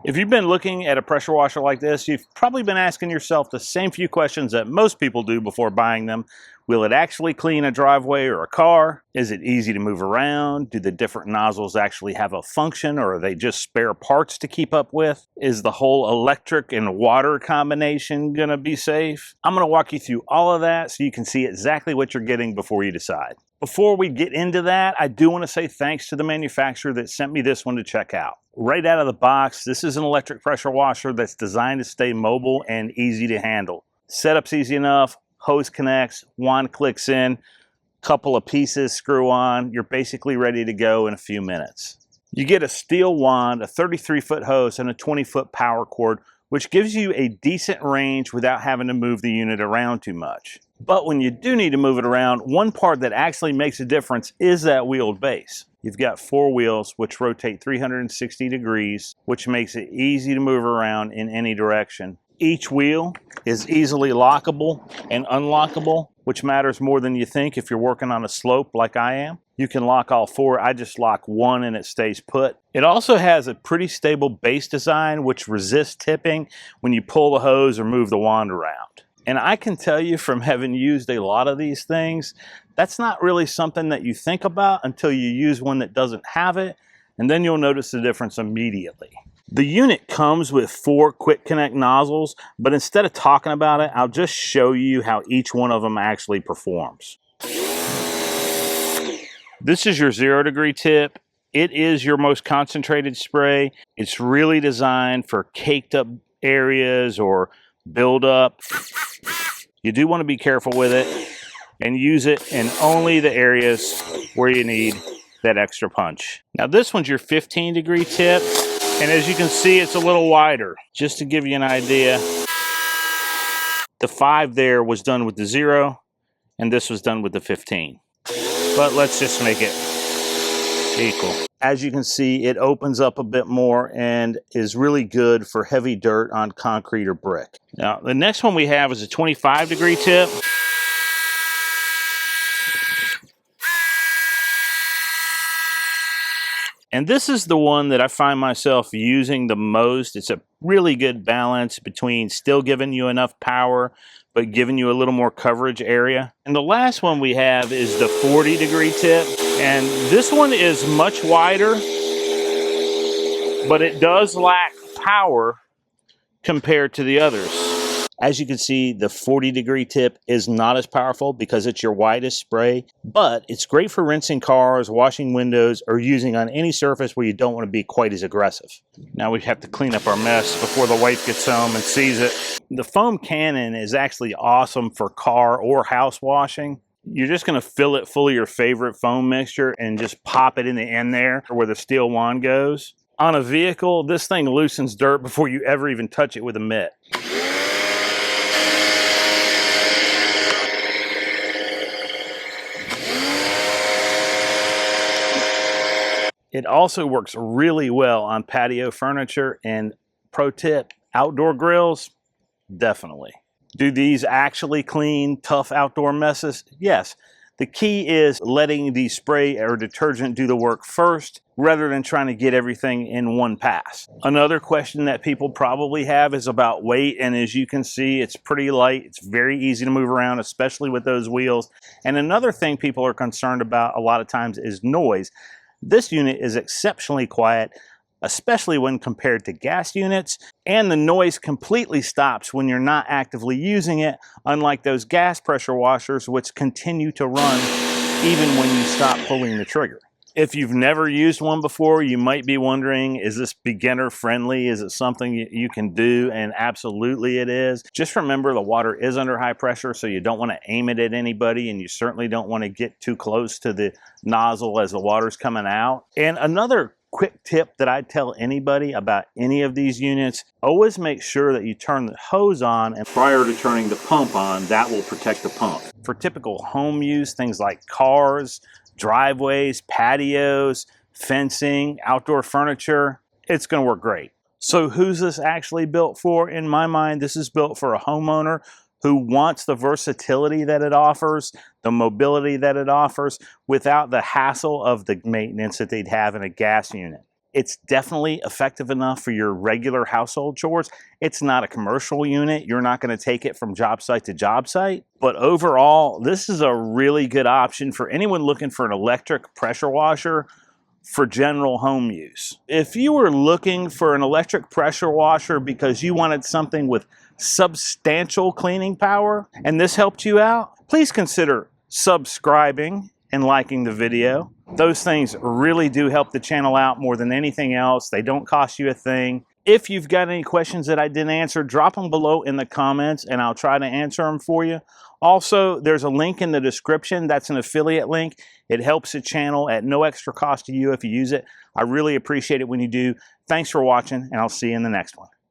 If you've been looking at a pressure washer like this, you've probably been asking yourself the same few questions that most people do before buying them. Will it actually clean a driveway or a car? Is it easy to move around? Do the different nozzles actually have a function, or are they just spare parts to keep up with? Is the whole electric and water combination gonna be safe? I'm gonna walk you through all of that so you can see exactly what you're getting before you decide. Before we get into that, I do want to say thanks to the manufacturer that sent me this one to check out. Right out of the box, this is an electric pressure washer that's designed to stay mobile and easy to handle. Setup's easy enough, hose connects, wand clicks in, couple of pieces screw on, you're basically ready to go in a few minutes. You get a steel wand, a 33-foot hose, and a 20-foot power cord, which gives you a decent range without having to move the unit around too much. But when you do need to move it around, one part that actually makes a difference is that wheeled base. You've got 4 wheels which rotate 360 degrees, which makes it easy to move around in any direction. Each wheel is easily lockable and unlockable, which matters more than you think if you're working on a slope like I am. You can lock all 4. I just lock one and it stays put. It also has a pretty stable base design which resists tipping when you pull the hose or move the wand around. And I can tell you from having used a lot of these things, that's not really something that you think about until you use one that doesn't have it, and then you'll notice the difference immediately. The unit comes with 4 quick connect nozzles, but instead of talking about it, I'll just show you how each one of them actually performs. This is your 0-degree tip. It is your most concentrated spray. It's really designed for caked up areas or build up. You do want to be careful with it and use it in only the areas where you need that extra punch. Now this one's your 15-degree tip, and as you can see, it's a little wider. Just to give you an idea, the 5 there was done with the 0, and this was done with the 15. But let's just make it equal. As you can see, it opens up a bit more and is really good for heavy dirt on concrete or brick. Now, the next one we have is a 25-degree tip. And this is the one that I find myself using the most. It's a really good balance between still giving you enough power, but giving you a little more coverage area. And the last one we have is the 40-degree tip. And this one is much wider, but it does lack power compared to the others. As you can see, the 40-degree tip is not as powerful because it's your widest spray, but it's great for rinsing cars, washing windows, or using on any surface where you don't want to be quite as aggressive. Now we have to clean up our mess before the wife gets home and sees it. The foam cannon is actually awesome for car or house washing. You're just going to fill it full of your favorite foam mixture and just pop it in the end there where the steel wand goes. On a vehicle, this thing loosens dirt before you ever even touch it with a mitt. It also works really well on patio furniture, and pro tip, outdoor grills, definitely. Do these actually clean tough outdoor messes? Yes. The key is letting the spray or detergent do the work first rather than trying to get everything in one pass. Another question that people probably have is about weight, and as you can see, it's pretty light. It's very easy to move around, especially with those wheels. And another thing people are concerned about a lot of times is noise. This unit is exceptionally quiet, especially when compared to gas units, and the noise completely stops when you're not actively using it, unlike those gas pressure washers which continue to run even when you stop pulling the trigger. If you've never used one before, you might be wondering, is this beginner friendly? Is it something you can do? And absolutely it is. Just remember the water is under high pressure, so you don't want to aim it at anybody, and you certainly don't want to get too close to the nozzle as the water's coming out. And another quick tip that I'd tell anybody about any of these units, always make sure that you turn the hose on and prior to turning the pump on. That will protect the pump. For typical home use, things like cars, driveways, patios, fencing, outdoor furniture, it's going to work great. So who's this actually built for? In my mind, this is built for a homeowner who wants the versatility that it offers, the mobility that it offers, without the hassle of the maintenance that they'd have in a gas unit. It's definitely effective enough for your regular household chores. It's not a commercial unit. You're not going to take it from job site to job site. But overall, this is a really good option for anyone looking for an electric pressure washer for general home use. If you were looking for an electric pressure washer because you wanted something with substantial cleaning power and this helped you out, please consider subscribing and liking the video. Those things really do help the channel out more than anything else. They don't cost you a thing. If you've got any questions that I didn't answer, drop them below in the comments and I'll try to answer them for you. Also, there's a link in the description. That's an affiliate link. It helps the channel at no extra cost to you if you use it. I really appreciate it when you do. Thanks for watching, and I'll see you in the next one.